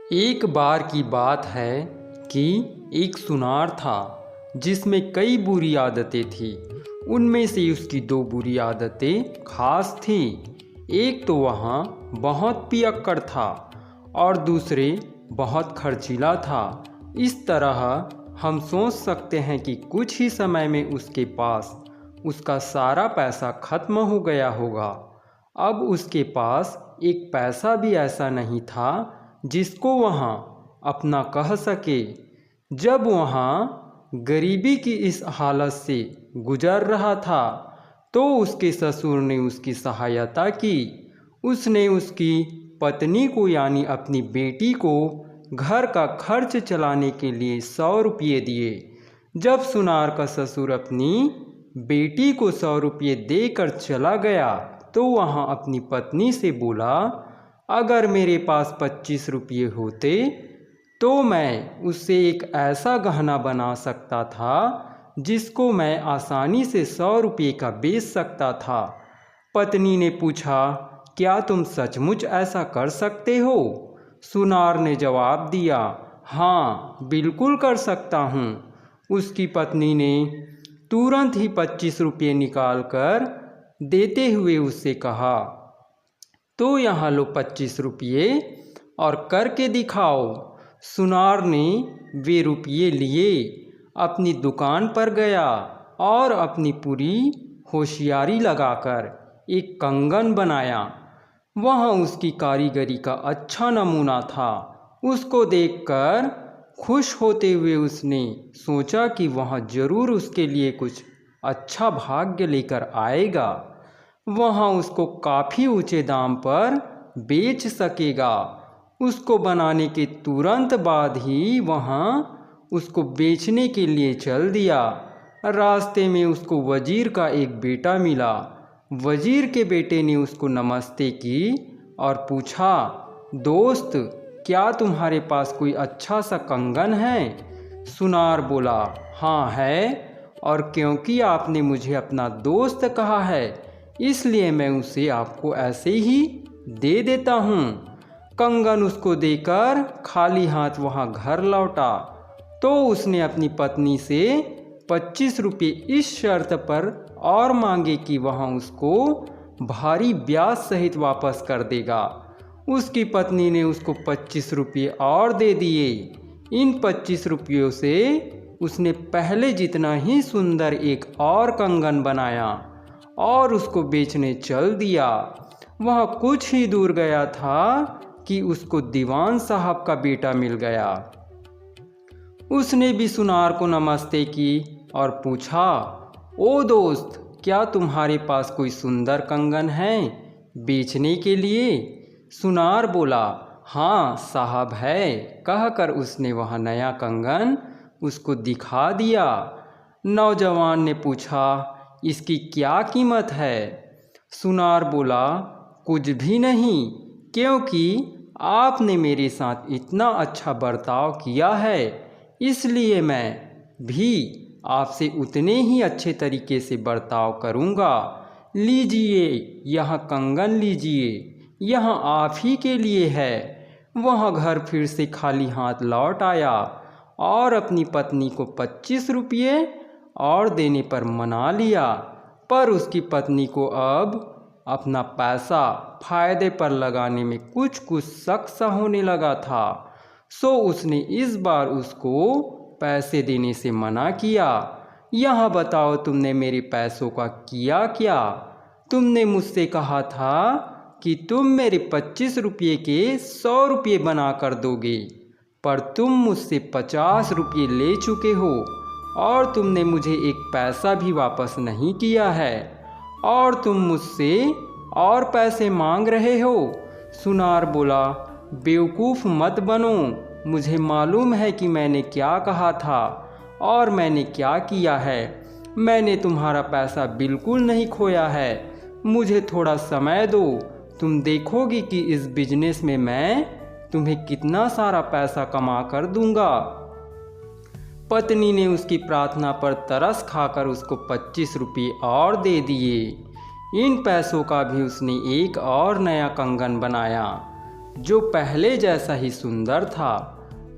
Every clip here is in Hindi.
एक बार की बात है कि एक सुनार था जिसमें कई बुरी आदतें थी। उनमें से उसकी दो बुरी आदतें खास थी। एक तो वहाँ बहुत पियक्कड़ था और दूसरे बहुत खर्चीला था। इस तरह हम सोच सकते हैं कि कुछ ही समय में उसके पास उसका सारा पैसा खत्म हो गया होगा। अब उसके पास एक पैसा भी ऐसा नहीं था जिसको वहाँ अपना कह सके। जब वहाँ गरीबी की इस हालत से गुजर रहा था तो उसके ससुर ने उसकी सहायता की। उसने उसकी पत्नी को यानी अपनी बेटी को घर का खर्च चलाने के लिए 100 रुपये दिए। जब सुनार का ससुर अपनी बेटी को 100 रुपये देकर चला गया तो वहाँ अपनी पत्नी से बोला, अगर मेरे पास 25 रुपये होते तो मैं उससे एक ऐसा गहना बना सकता था जिसको मैं आसानी से 100 रुपये का बेच सकता था। पत्नी ने पूछा, क्या तुम सचमुच ऐसा कर सकते हो? सुनार ने जवाब दिया, हाँ बिल्कुल कर सकता हूँ। उसकी पत्नी ने तुरंत ही 25 रुपये निकाल कर देते हुए उससे कहा, तो यहाँ लो 25 रुपये और करके दिखाओ। सुनार ने वे रुपये लिए, अपनी दुकान पर गया और अपनी पूरी होशियारी लगाकर एक कंगन बनाया। वहाँ उसकी कारीगरी का अच्छा नमूना था। उसको देखकर खुश होते हुए उसने सोचा कि वहाँ ज़रूर उसके लिए कुछ अच्छा भाग्य लेकर आएगा। वहाँ उसको काफ़ी ऊंचे दाम पर बेच सकेगा। उसको बनाने के तुरंत बाद ही वहाँ उसको बेचने के लिए चल दिया। रास्ते में उसको वजीर का एक बेटा मिला। वजीर के बेटे ने उसको नमस्ते की और पूछा, दोस्त क्या तुम्हारे पास कोई अच्छा सा कंगन है? सुनार बोला, हाँ है, और क्योंकि आपने मुझे अपना दोस्त कहा है इसलिए मैं उसे आपको ऐसे ही दे देता हूँ। कंगन उसको देकर खाली हाथ वहाँ घर लौटा तो उसने अपनी पत्नी से 25 रुपये इस शर्त पर और मांगे कि वहाँ उसको भारी ब्याज सहित वापस कर देगा। उसकी पत्नी ने उसको 25 रुपये और दे दिए। इन 25 रुपयों से उसने पहले जितना ही सुंदर एक और कंगन बनाया और उसको बेचने चल दिया। वह कुछ ही दूर गया था कि उसको दीवान साहब का बेटा मिल गया। उसने भी सुनार को नमस्ते की और पूछा, ओ दोस्त क्या तुम्हारे पास कोई सुंदर कंगन है बेचने के लिए? सुनार बोला, हाँ साहब है, कहकर उसने वह नया कंगन उसको दिखा दिया। नौजवान ने पूछा, इसकी क्या कीमत है? सुनार बोला, कुछ भी नहीं, क्योंकि आपने मेरे साथ इतना अच्छा बर्ताव किया है इसलिए मैं भी आपसे उतने ही अच्छे तरीके से बर्ताव करूँगा। लीजिए यह कंगन लीजिए, यह आप ही के लिए है। वह घर फिर से खाली हाथ लौट आया और अपनी पत्नी को 25 रुपये और देने पर मना लिया। पर उसकी पत्नी को अब अपना पैसा फायदे पर लगाने में कुछ शक सा होने लगा था। सो उसने इस बार उसको पैसे देने से मना किया। यह बताओ तुमने मेरे पैसों का किया क्या? तुमने मुझसे कहा था कि तुम मेरे 25 रुपये के 100 रुपये बना कर दोगे, पर तुम मुझसे 50 रुपये ले चुके हो और तुमने मुझे एक पैसा भी वापस नहीं किया है और तुम मुझसे और पैसे मांग रहे हो। सुनार बोला, बेवकूफ़ मत बनो, मुझे मालूम है कि मैंने क्या कहा था और मैंने क्या किया है। मैंने तुम्हारा पैसा बिल्कुल नहीं खोया है। मुझे थोड़ा समय दो, तुम देखोगी कि इस बिजनेस में मैं तुम्हें कितना सारा पैसा कमा कर दूंगा। पत्नी ने उसकी प्रार्थना पर तरस खाकर उसको 25 रुपये और दे दिए। इन पैसों का भी उसने एक और नया कंगन बनाया। जो पहले जैसा ही सुंदर था,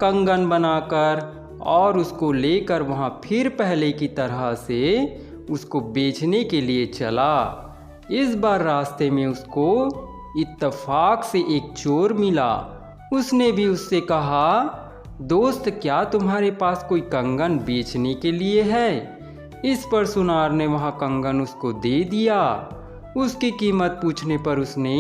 कंगन बनाकर और उसको लेकर वहाँ फिर पहले की तरह से उसको बेचने के लिए चला। इस बार रास्ते में उसको इत्तेफाक से एक चोर मिला। उसने भी उससे कहा, दोस्त क्या तुम्हारे पास कोई कंगन बेचने के लिए है? इस पर सुनार ने वह कंगन उसको दे दिया। उसकी कीमत पूछने पर उसने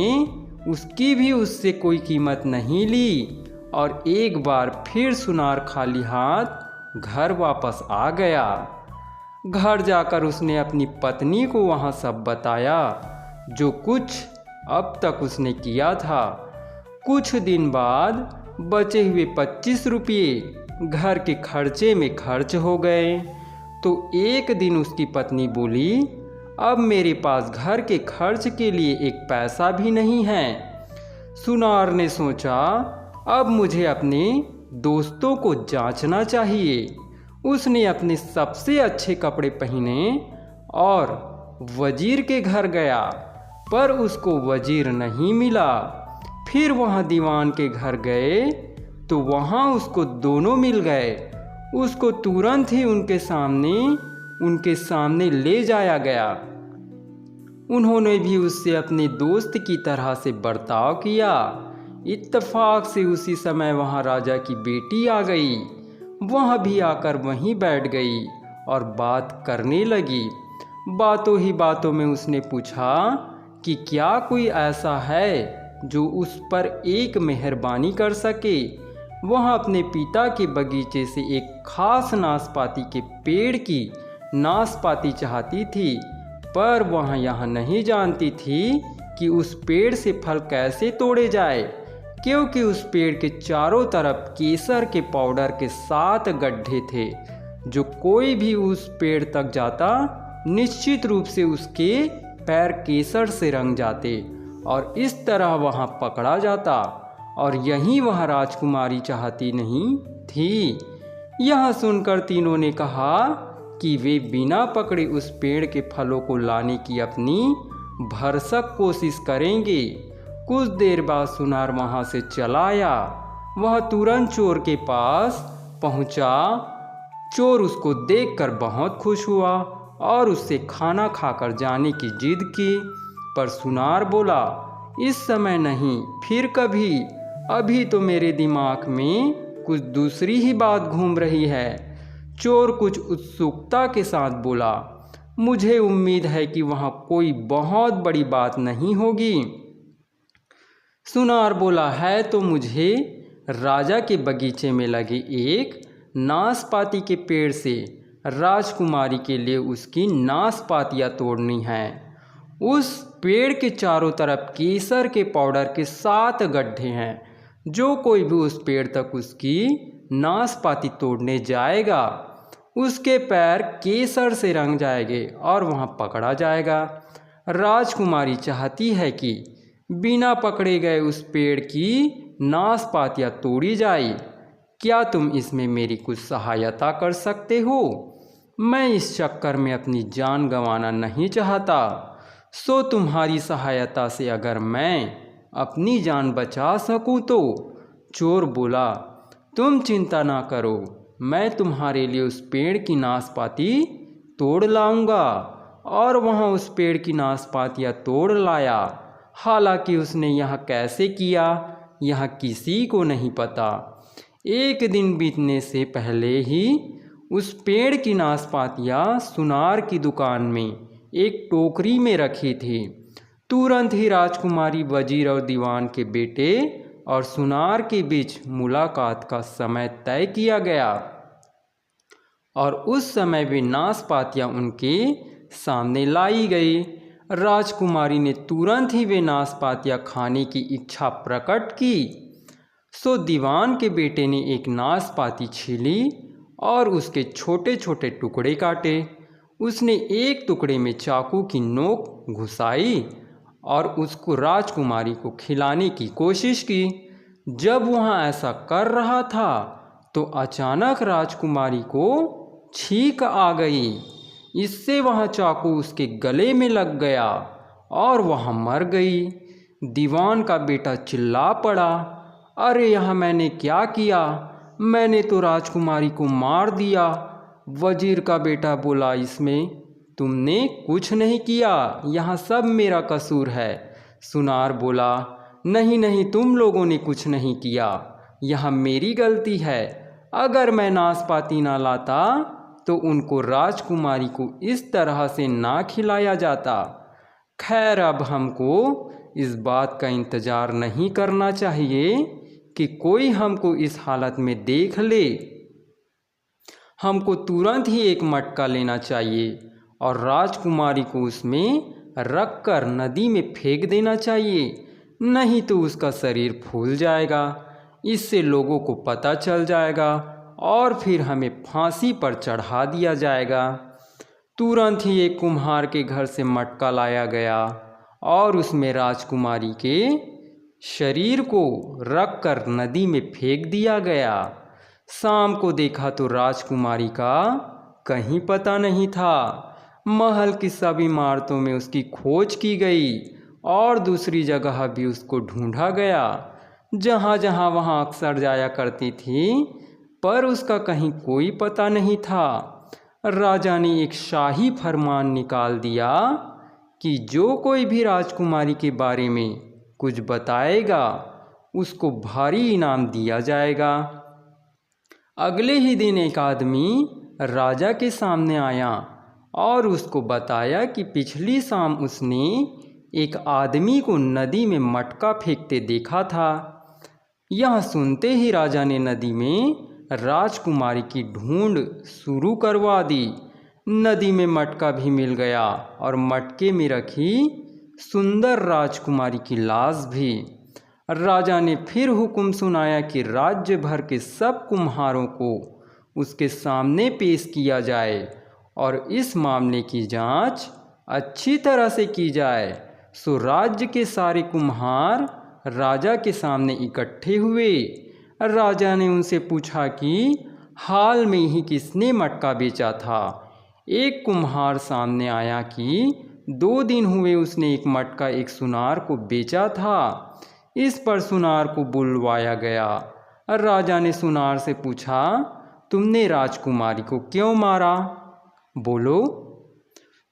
उसकी भी उससे कोई कीमत नहीं ली और एक बार फिर सुनार खाली हाथ घर वापस आ गया। घर जाकर उसने अपनी पत्नी को वहाँ सब बताया जो कुछ अब तक उसने किया था। कुछ दिन बाद बचे हुए 25 रुपये घर के खर्चे में खर्च हो गए। तो एक दिन उसकी पत्नी बोली, अब मेरे पास घर के खर्च के लिए एक पैसा भी नहीं है। सुनार ने सोचा, अब मुझे अपने दोस्तों को जांचना चाहिए। उसने अपने सबसे अच्छे कपड़े पहने और वजीर के घर गया, पर उसको वजीर नहीं मिला। फिर वहाँ दीवान के घर गए तो वहाँ उसको दोनों मिल गए। उसको तुरंत ही उनके सामने ले जाया गया। उन्होंने भी उससे अपने दोस्त की तरह से बर्ताव किया। इत्तेफाक से उसी समय वहाँ राजा की बेटी आ गई। वह भी आकर वहीं बैठ गई और बात करने लगी। बातों ही बातों में उसने पूछा कि क्या कोई ऐसा है जो उस पर एक मेहरबानी कर सके। वह अपने पिता के बगीचे से एक खास नाशपाती के पेड़ की नाशपाती चाहती थी, पर वह यह नहीं जानती थी कि उस पेड़ से फल कैसे तोड़े जाए, क्योंकि उस पेड़ के चारों तरफ केसर के पाउडर के 7 गड्ढे थे। जो कोई भी उस पेड़ तक जाता निश्चित रूप से उसके पैर केसर से रंग जाते और इस तरह वहाँ पकड़ा जाता। और यही वह राजकुमारी चाहती नहीं थी। यह सुनकर तीनों ने कहा कि वे बिना पकड़े उस पेड़ के फलों को लाने की अपनी भरसक कोशिश करेंगे। कुछ देर बाद सुनार वहाँ से चला आया। वह तुरंत चोर के पास पहुँचा। चोर उसको देखकर बहुत खुश हुआ और उससे खाना खाकर जाने की जिद की, पर सुनार बोला, इस समय नहीं, फिर कभी। अभी तो मेरे दिमाग में कुछ दूसरी ही बात घूम रही है। चोर कुछ उत्सुकता के साथ बोला, मुझे उम्मीद है कि वहाँ कोई बहुत बड़ी बात नहीं होगी। सुनार बोला, है तो मुझे राजा के बगीचे में लगे एक नाशपाती के पेड़ से राजकुमारी के लिए उसकी नाशपातियाँ तोड़नी हैं। उस पेड़ के चारों तरफ केसर के पाउडर के 7 गड्ढे हैं। जो कोई भी उस पेड़ तक उसकी नाशपाती तोड़ने जाएगा उसके पैर केसर से रंग जाएंगे और वहाँ पकड़ा जाएगा। राजकुमारी चाहती है कि बिना पकड़े गए उस पेड़ की नाशपातियाँ तोड़ी जाए। क्या तुम इसमें मेरी कुछ सहायता कर सकते हो? मैं इस चक्कर में अपनी जान गंवाना नहीं चाहता। सो तुम्हारी सहायता से अगर मैं अपनी जान बचा सकूं तो। चोर बोला, तुम चिंता ना करो, मैं तुम्हारे लिए उस पेड़ की नाशपाती तोड़ लाऊंगा। और वहाँ उस पेड़ की नाशपातियाँ तोड़ लाया। हालांकि उसने यह कैसे किया यह किसी को नहीं पता। एक दिन बीतने से पहले ही उस पेड़ की नाशपातियाँ सुनार की दुकान में एक टोकरी में रखी थी। तुरंत ही राजकुमारी, वजीर और दीवान के बेटे और सुनार के बीच मुलाकात का समय तय किया गया और उस समय वे नाशपातियाँ उनके सामने लाई गई। राजकुमारी ने तुरंत ही वे नाशपातियाँ खाने की इच्छा प्रकट की। सो दीवान के बेटे ने एक नाशपाती छीली और उसके छोटे छोटे टुकड़े काटे। उसने एक टुकड़े में चाकू की नोक घुसाई और उसको राजकुमारी को खिलाने की कोशिश की। जब वह ऐसा कर रहा था तो अचानक राजकुमारी को छींक आ गई। इससे वह चाकू उसके गले में लग गया और वह मर गई। दीवान का बेटा चिल्ला पड़ा, अरे यहाँ मैंने क्या किया? मैंने तो राजकुमारी को मार दिया। वजीर का बेटा बोला, इसमें तुमने कुछ नहीं किया, यहाँ सब मेरा कसूर है। सुनार बोला, नहीं नहीं, तुम लोगों ने कुछ नहीं किया, यहाँ मेरी गलती है। अगर मैं नाशपाती ना लाता तो उनको राजकुमारी को इस तरह से ना खिलाया जाता। खैर, अब हमको इस बात का इंतज़ार नहीं करना चाहिए कि कोई हमको इस हालत में देख ले। हमको तुरंत ही एक मटका लेना चाहिए और राजकुमारी को उसमें रखकर नदी में फेंक देना चाहिए, नहीं तो उसका शरीर फूल जाएगा। इससे लोगों को पता चल जाएगा और फिर हमें फांसी पर चढ़ा दिया जाएगा। तुरंत ही एक कुम्हार के घर से मटका लाया गया और उसमें राजकुमारी के शरीर को रखकर नदी में फेंक दिया गया। शाम को देखा तो राजकुमारी का कहीं पता नहीं था। महल की सभी इमारतों में उसकी खोज की गई और दूसरी जगह भी उसको ढूंढा गया। जहाँ जहाँ वहाँ अक्सर जाया करती थी, पर उसका कहीं कोई पता नहीं था। राजा ने एक शाही फरमान निकाल दिया कि जो कोई भी राजकुमारी के बारे में कुछ बताएगा उसको भारी इनाम दिया जाएगा। अगले ही दिन एक आदमी राजा के सामने आया और उसको बताया कि पिछली शाम उसने एक आदमी को नदी में मटका फेंकते देखा था। यह सुनते ही राजा ने नदी में राजकुमारी की ढूंढ शुरू करवा दी। नदी में मटका भी मिल गया और मटके में रखी सुंदर राजकुमारी की लाश भी। राजा ने फिर हुक्म सुनाया कि राज्य भर के सब कुम्हारों को उसके सामने पेश किया जाए और इस मामले की जांच अच्छी तरह से की जाए। सो राज्य के सारे कुम्हार राजा के सामने इकट्ठे हुए। राजा ने उनसे पूछा कि हाल में ही किसने मटका बेचा था। एक कुम्हार सामने आया कि 2 दिन हुए उसने एक मटका एक सुनार को बेचा था। इस पर सुनार को बुलवाया गया। राजा ने सुनार से पूछा, तुमने राजकुमारी को क्यों मारा? बोलो।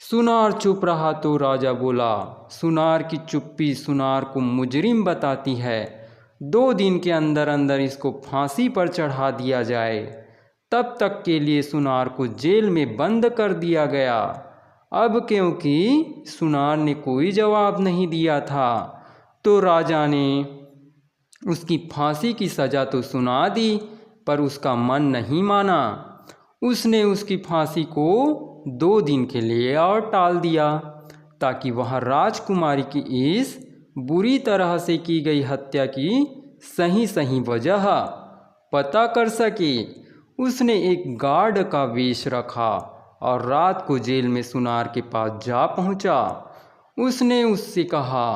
सुनार चुप रहा तो राजा बोला, सुनार की चुप्पी सुनार को मुजरिम बताती है। 2 दिन के अंदर अंदर इसको फांसी पर चढ़ा दिया जाए। तब तक के लिए सुनार को जेल में बंद कर दिया गया। अब क्योंकि सुनार ने कोई जवाब नहीं दिया था तो राजा ने उसकी फांसी की सज़ा तो सुना दी, पर उसका मन नहीं माना। उसने उसकी फांसी को 2 दिन के लिए और टाल दिया ताकि वह राजकुमारी की इस बुरी तरह से की गई हत्या की सही सही वजह पता कर सके। उसने एक गार्ड का वेश रखा और रात को जेल में सुनार के पास जा पहुंचा। उसने उससे कहा,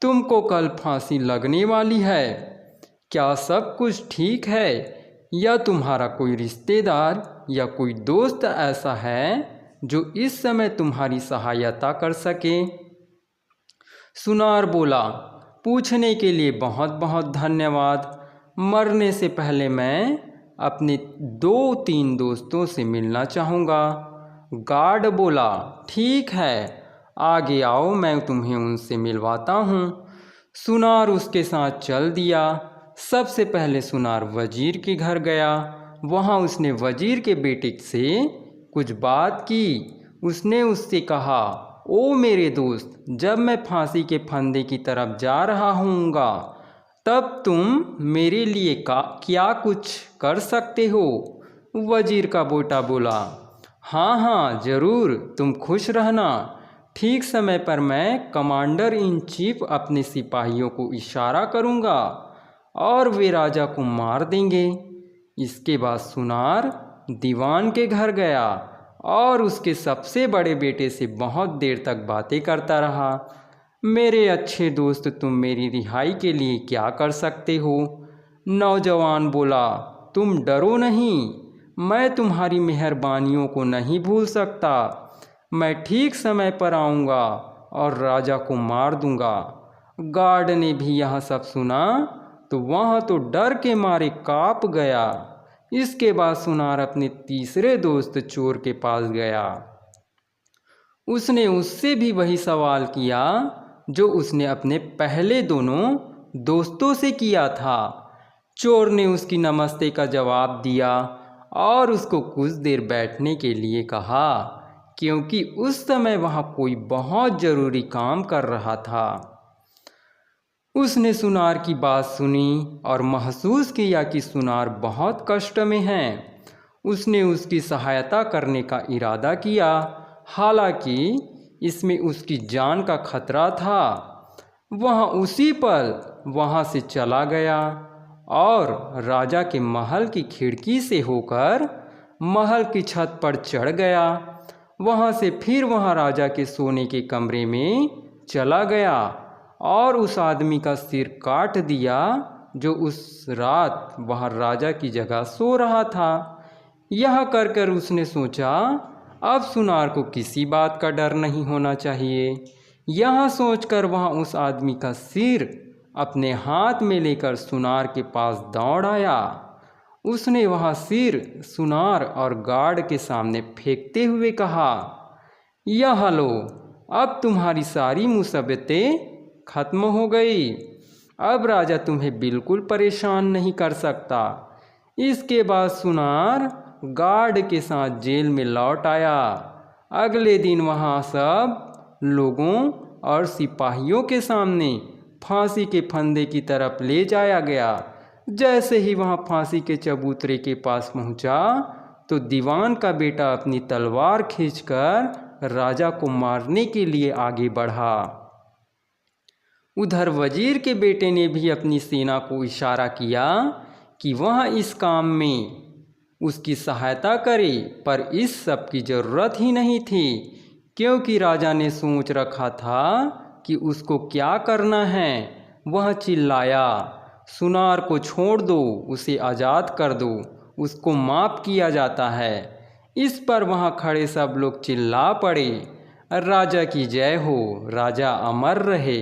तुमको कल फांसी लगने वाली है, क्या सब कुछ ठीक है या तुम्हारा कोई रिश्तेदार या कोई दोस्त ऐसा है जो इस समय तुम्हारी सहायता कर सके? सुनार बोला, पूछने के लिए बहुत बहुत धन्यवाद। मरने से पहले मैं अपने 2-3 दोस्तों से मिलना चाहूँगा। गार्ड बोला, ठीक है, आगे आओ, मैं तुम्हें उनसे मिलवाता हूँ। सुनार उसके साथ चल दिया। सबसे पहले सुनार वजीर के घर गया। वहाँ उसने वजीर के बेटे से कुछ बात की। उसने उससे कहा, ओ मेरे दोस्त, जब मैं फांसी के फंदे की तरफ जा रहा हूँगा तब तुम मेरे लिए क्या कुछ कर सकते हो? वजीर का बेटा बोला, हाँ हाँ ज़रूर, तुम खुश रहना। ठीक समय पर मैं कमांडर इन चीफ अपने सिपाहियों को इशारा करूँगा और वे राजा को मार देंगे। इसके बाद सुनार दीवान के घर गया और उसके सबसे बड़े बेटे से बहुत देर तक बातें करता रहा। मेरे अच्छे दोस्त, तुम मेरी रिहाई के लिए क्या कर सकते हो? नौजवान बोला, तुम डरो नहीं, मैं तुम्हारी मेहरबानियों को नहीं भूल सकता। मैं ठीक समय पर आऊँगा और राजा को मार दूँगा। गार्ड ने भी यह सब सुना तो वह तो डर के मारे काँप गया। इसके बाद सुनार अपने तीसरे दोस्त चोर के पास गया। उसने उससे भी वही सवाल किया जो उसने अपने पहले दोनों दोस्तों से किया था। चोर ने उसकी नमस्ते का जवाब दिया और उसको कुछ देर बैठने के लिए कहा, क्योंकि उस समय वहाँ कोई बहुत ज़रूरी काम कर रहा था। उसने सुनार की बात सुनी और महसूस किया कि सुनार बहुत कष्ट में है। उसने उसकी सहायता करने का इरादा किया, हालांकि इसमें उसकी जान का खतरा था। वह उसी पल वहाँ से चला गया और राजा के महल की खिड़की से होकर महल की छत पर चढ़ गया। वहाँ से फिर वहाँ राजा के सोने के कमरे में चला गया और उस आदमी का सिर काट दिया जो उस रात वहाँ राजा की जगह सो रहा था। यह कर उसने सोचा, अब सुनार को किसी बात का डर नहीं होना चाहिए। यह सोचकर वह उस आदमी का सिर अपने हाथ में लेकर सुनार के पास दौड़ आया। उसने वह सिर सुनार और गार्ड के सामने फेंकते हुए कहा, यह लो, अब तुम्हारी सारी मुसीबतें खत्म हो गई। अब राजा तुम्हें बिल्कुल परेशान नहीं कर सकता। इसके बाद सुनार गार्ड के साथ जेल में लौट आया। अगले दिन वहाँ सब लोगों और सिपाहियों के सामने फांसी के फंदे की तरफ ले जाया गया। जैसे ही वहाँ फांसी के चबूतरे के पास पहुँचा तो दीवान का बेटा अपनी तलवार खींचकर राजा को मारने के लिए आगे बढ़ा। उधर वजीर के बेटे ने भी अपनी सेना को इशारा किया कि वह इस काम में उसकी सहायता करे, पर इस सब की ज़रूरत ही नहीं थी, क्योंकि राजा ने सोच रखा था कि उसको क्या करना है। वह चिल्लाया, सुनार को छोड़ दो, उसे आज़ाद कर दो, उसको माफ़ किया जाता है। इस पर वहाँ खड़े सब लोग चिल्ला पड़े, राजा की जय हो, राजा अमर रहे।